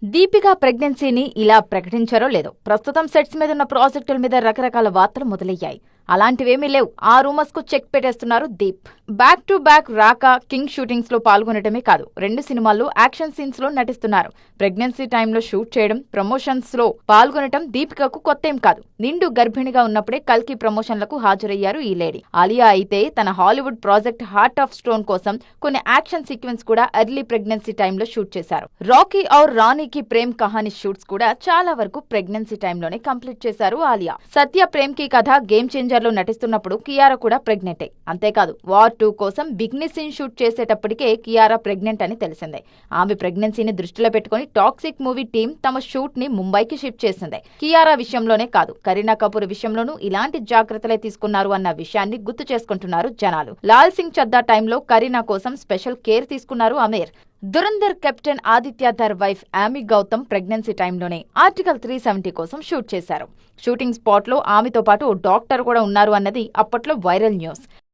దీపిక ప్రెగ్నెన్సీని ఇలా ప్రకటించారో లేదో ప్రస్తుతం సెట్స్ మీద ఉన్న ప్రాజెక్టుల మీద రకరకాల వార్తలు మొదలయ్యాయి. అలాంటివేమీ లేవు. ఆ రూమర్స్ కు చెక్ పెట్టేస్తున్నారు దీప్. బ్యాక్ టు బ్యాక్ రాక కింగ్ షూటింగ్స్ లో పాల్గొనటమే కాదు, 2 సినిమాల్లో యాక్షన్ సీన్స్ లో నటిస్తున్నారు. ప్రెగ్నెన్సీ టైంలో షూట్ చేయడం, ప్రమోషన్స్ లో పాల్గొనటం దీపికకు కొత్తేం కాదు. నిండు గర్భిణిగా ఉన్నప్పుడే కల్కి ప్రమోషన్లకు హాజరయ్యారు ఈ లేడీ. ఆలియా అయితే తన Hollywood project heart of stone కోసం కొన్ని యాక్షన్ సీక్వెన్స్ కూడా ఎర్లీ ప్రెగ్నెన్సీ టైంలో షూట్ చేశారు. రాకీ ఔర్ రాణీకి ప్రేమ్ కహానీ షూట్స్ కూడా చాలా వరకు ప్రెగ్నెన్సీ టైంలోనే కంప్లీట్ చేశారు ఆలియా. సత్య ప్రేమ్ కి కథ గేమ్ చేంజర్ లో నటిస్తున్నప్పుడు కియారా కూడా ప్రెగ్నెంటే. అంతేకాదు, వార్ 2 కోసం బిగ్ని సీన్ షూట్ చేసేటప్పటికే కియారా ప్రెగ్నెంట్ అని తెలిసిందే. ఆమె ప్రెగ్నెన్సీని దృష్టిలో పెట్టుకుని టాక్సిక్ మూవీ టీం తమ షూట్ ని ముంబైకి షిఫ్ట్ చేసింది. కియారా విషయంలోనే కాదు, కరీనా కపూర్ విషయంలోనూ ఇలాంటి జాగ్రత్తలే తీసుకున్నారు అన్న విషయాన్ని గుర్తు చేసుకుంటున్నారు జనాలు. లాల్ సింగ్ చద్దా టైంలో కరీనా కోసం స్పెషల్ కేర్ తీసుకున్నారు Aamir. Dhurandhar captain Aditya Dhar wife Yami Gautam pregnancy టైంలోనే ఆర్టికల్ 370 కోసం షూట్ చేశారు. షూటింగ్ స్పాట్ లో ఆమెతో పాటు ఓ డాక్టర్ కూడా ఉన్నారు అన్నది అప్పట్లో వైరల్ న్యూస్.